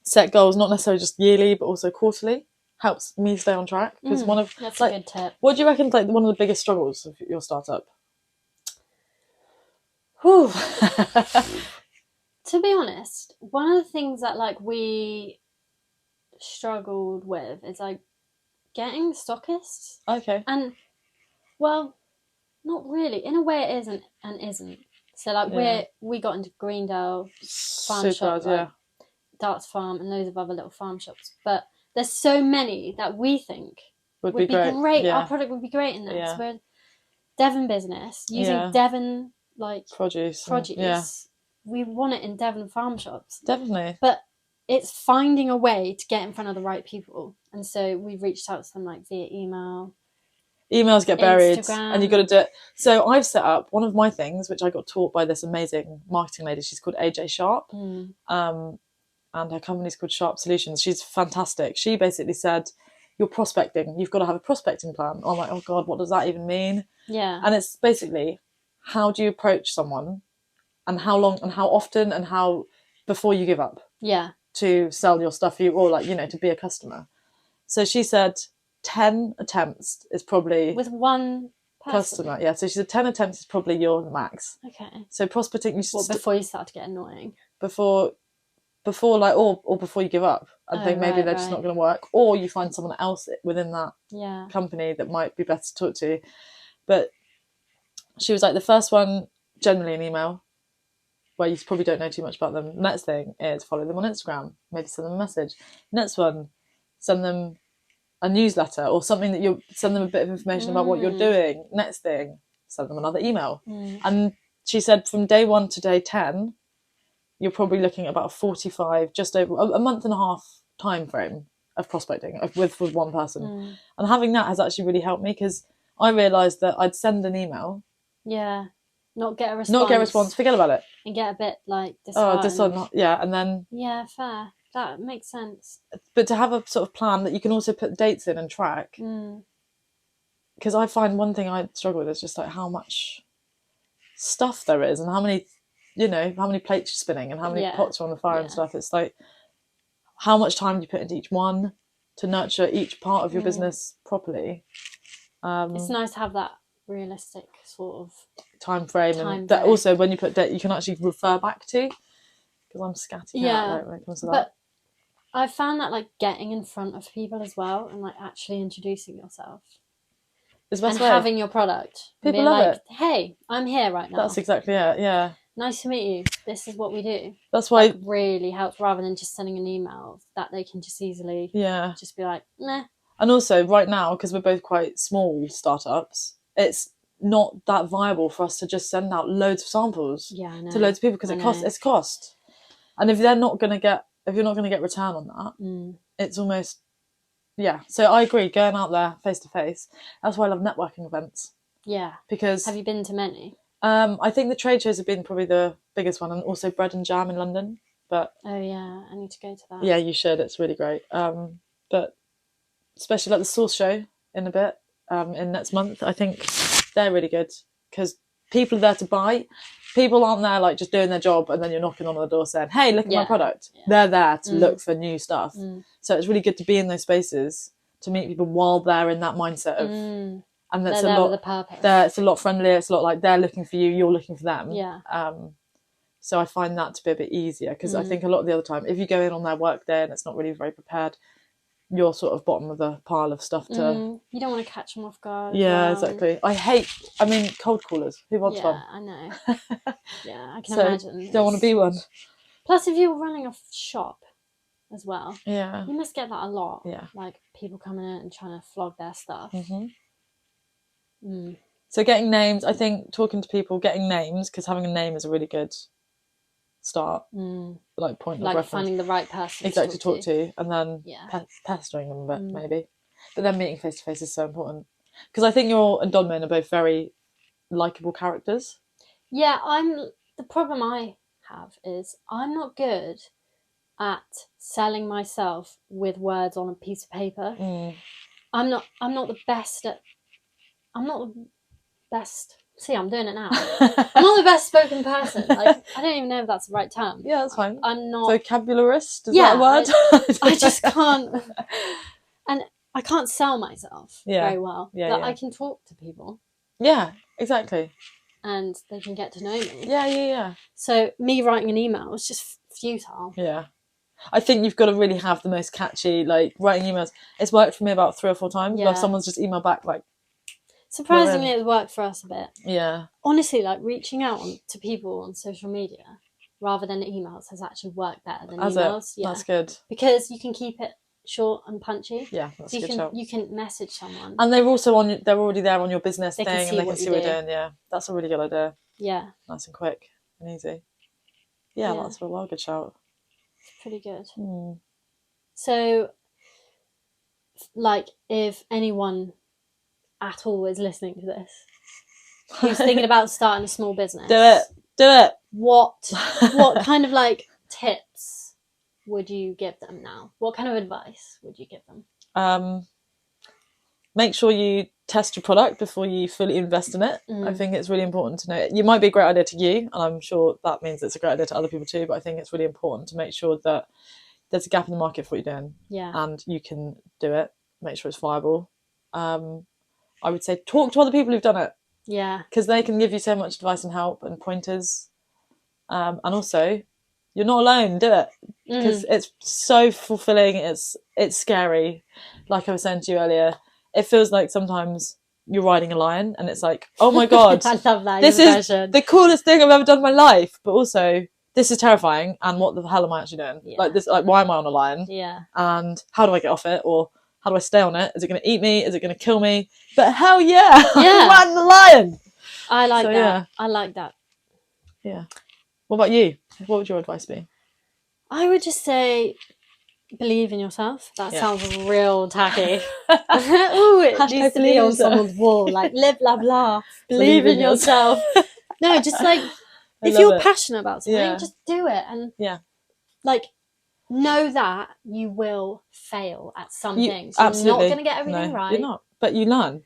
set goals, not necessarily just yearly, but also quarterly, helps me stay on track. Because that's a good tip. What do you reckon? One of the biggest struggles of your startup? Whew. To be honest, one of the things that we struggled with is getting stockists. Okay. And well, not really. In a way, it isn't and isn't. So we got into Greendale Farm Shop Darts Farm and loads of other little farm shops, but there's so many that we think would be great. Our product would be great in there. Yeah. So we're a Devon business using Devon produce. We want it in Devon farm shops. Definitely. But it's finding a way to get in front of the right people. And so we've reached out to them like via email. Emails get buried, Instagram. and you've got to do it. So I've set up one of my things, which I got taught by this amazing marketing lady. She's called AJ Sharp, and her company's called Sharp Solutions. She's fantastic. She basically said, you're prospecting. You've got to have a prospecting plan. I'm like, oh God, what does that even mean? Yeah. And it's basically, how do you approach someone, and how long, and how often, and how before you give up. Yeah. To sell your stuff, or like, to be a customer. So she said 10 attempts is probably with one person. Customer. Yeah, so she said 10 attempts is probably your max. Okay. So prospecting, before you start to get annoying. Before like, or before you give up and think maybe they're just not going to work, or you find someone else within that company that might be better to talk to. But she was like, the first one, generally an email, where you probably don't know too much about them. Next thing is follow them on Instagram, maybe send them a message. Next one, send them a newsletter or something that you send them a bit of information about what you're doing. Next thing, send them another email. And she said from day 1 to day 10, you're probably looking at about 45, just over a month and a half time frame of prospecting with one person. And having that has actually really helped me, because I realised that I'd send an email. Yeah. Not get a response. Forget about it. And get a bit like disheartened. And then... Yeah, fair. That makes sense. But to have a sort of plan that you can also put dates in and track. Because I find one thing I struggle with is just like how much stuff there is, and how many, how many plates you're spinning, and how many pots are on the fire and stuff. It's like, how much time do you put into each one to nurture each part of your business properly? It's nice to have that realistic sort of time frame, and that also when you put date you can actually refer back to, because I'm scatty out when it comes to that. But I found that like getting in front of people as well, and like actually introducing yourself is the best and way. Having your product, people love it. Hey, I'm here right now. That's exactly it. Yeah, nice to meet you, this is what we do. That's why it really helps, rather than just sending an email that they can just easily just be like, nah. And also right now, because we're both quite small startups, it's not that viable for us to just send out loads of samples to loads of people, because it's cost. And if you're not going to get return on that, it's almost, So I agree, going out there face to face. That's why I love networking events. Yeah. Because have you been to many? I think the trade shows have been probably the biggest one, and also Bread and Jam in London. But oh yeah, I need to go to that. Yeah, you should. It's really great. But especially like the Sauce Show in a bit, in next month, I think they're really good, because people are there to buy. People aren't there like just doing their job and then you're knocking on the door saying, hey, look at my product. They're there to look for new stuff. So it's really good to be in those spaces to meet people while they're in that mindset of, and that's they're there with a purpose. It's a lot friendlier. It's a lot like they're looking for you, you're looking for them. Yeah. So I find that to be a bit easier, because I think a lot of the other time, if you go in on their work day and it's not really very prepared, you're sort of bottom of the pile of stuff to... You don't want to catch them off guard. Yeah, exactly. Cold callers. Who wants one? Yeah, I know. Yeah, I can imagine. You don't want to be one. Plus, if you're running a shop as well, you must get that a lot. Yeah. Like people coming in and trying to flog their stuff. So getting names, I think talking to people, getting names, because having a name is a really good start, like point of reference. Finding the right person exactly to talk to, and then pestering them a bit, maybe. But then meeting face to face is so important, because I think you and Donman are both very likable characters. Yeah, the problem I have is I'm not good at selling myself with words on a piece of paper. I'm not the best at... I'm not the best... See, I'm doing it now. I'm not the best spoken person. Like, I don't even know if that's the right term. Yeah, that's fine. I'm not... Vocabularist? Is that a word? I just can't... And I can't sell myself very well. But I can talk to people. Yeah, exactly. And they can get to know me. Yeah. So me writing an email is just futile. Yeah. I think you've got to really have the most catchy, like, writing emails. It's worked for me about 3 or 4 times. Yeah. Like, someone's just emailed back, like... Surprisingly, it worked for us a bit. Yeah. Honestly, like, reaching out to people on social media rather than emails has actually worked better than Has emails. it? Yeah, That's good. because you can keep it short and punchy. Yeah, that's so a good shout. you can message someone, And they're also they're already there on your business They thing, can and see they can what see you what you're do. doing. Yeah, that's a really good idea. Yeah, Nice and quick and easy. Yeah, Yeah. that's a well good shout. it's pretty good. Hmm. So, like, if anyone at all is listening to this, who's thinking about starting a small business, Do it. What kind of like tips would you give them now? What kind of advice would you give them? Make sure you test your product before you fully invest in it. I think it's really important to know. It might be a great idea to you, and I'm sure that means it's a great idea to other people too, but I think it's really important to make sure that there's a gap in the market for what you're doing. Yeah. And you can do it. Make sure it's viable. I would say talk to other people who've done it. Yeah. Because they can give you so much advice and help and pointers. And also, you're not alone. Do it. Because it's so fulfilling. It's scary. Like I was saying to you earlier, it feels like sometimes you're riding a lion and it's like, oh my God. I love that. This is the coolest thing I've ever done in my life. But also, this is terrifying. And what the hell am I actually doing? Yeah. Like, why am I on a lion? Yeah. And how do I get off it? Or how do I stay on it? Is it going to eat me? Is it going to kill me? But hell yeah. I'm riding the lion. I like that. Yeah. I like that. Yeah. What about you? What would your advice be? I would just say, believe in yourself. That sounds real tacky. Ooh, it needs to be on someone's wall. Like, live, love, laugh. Believe in yourself. No, just like, if you're passionate about something, just do it. And like, know that you will fail at some things. You're not going to get everything right. You're not. But you learn.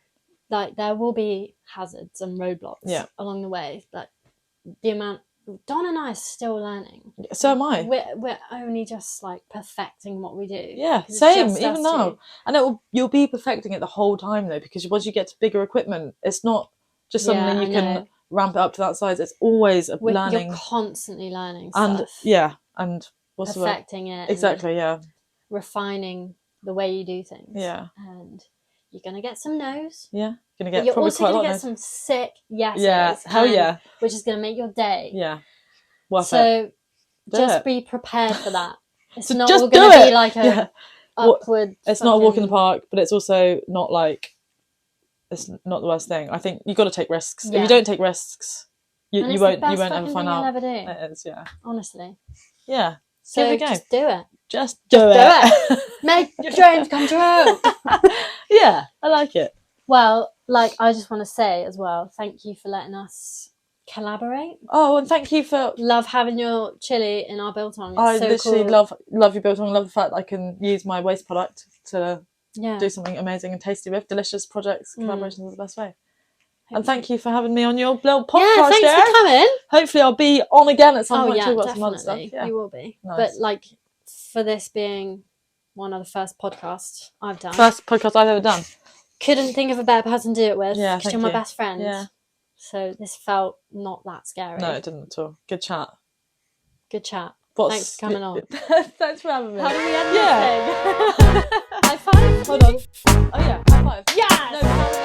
Like, there will be hazards and roadblocks along the way. But the amount... Don and I are still learning. So am I. We're only just like perfecting what we do. Yeah, same. Even now, and you'll be perfecting it the whole time though, because once you get to bigger equipment, it's not just suddenly you can ramp it up to that size. It's always learning. You're constantly learning stuff. And what's perfecting it. Exactly. Yeah. Refining the way you do things. Yeah. And you're gonna get some no's. Yeah. You're also going to get some sick yeses. Yeah, hell yeah. Which is going to make your day. Yeah. Worth it. So just be prepared for that. It's not just all going to be like a upward... It's not a walk in the park, but it's also not like... It's not the worst thing. I think you've got to take risks. Yeah. If you don't take risks, you won't ever find out. Ever do. It is, yeah. Honestly. Yeah. So give it a go. Just do it. Just do it. Make your dreams come true. Yeah, I like it. Well, like, I just want to say as well, thank you for letting us collaborate. Oh, and thank you for... Love having your chili in our biltong. It's I so literally cool. love your biltong. Love the fact that I can use my waste product to do something amazing and tasty with. Delicious projects. Collaborations are the best way. And thank you for having me on your little podcast. Yeah, thanks for coming. Hopefully I'll be on again at some point. Yeah, Got some other stuff. Yeah. You will be. Nice. But like, for this being one of the first podcasts I've done. First podcast I've ever done. Couldn't think of a better person to do it with. Yeah, because you're my best friend. Yeah. So this felt not that scary. No, it didn't at all. Good chat. Good chat. Thanks for coming on. Thanks for having me. How do we end this thing? High five? Hold on. Oh yeah, high five. Yes! No,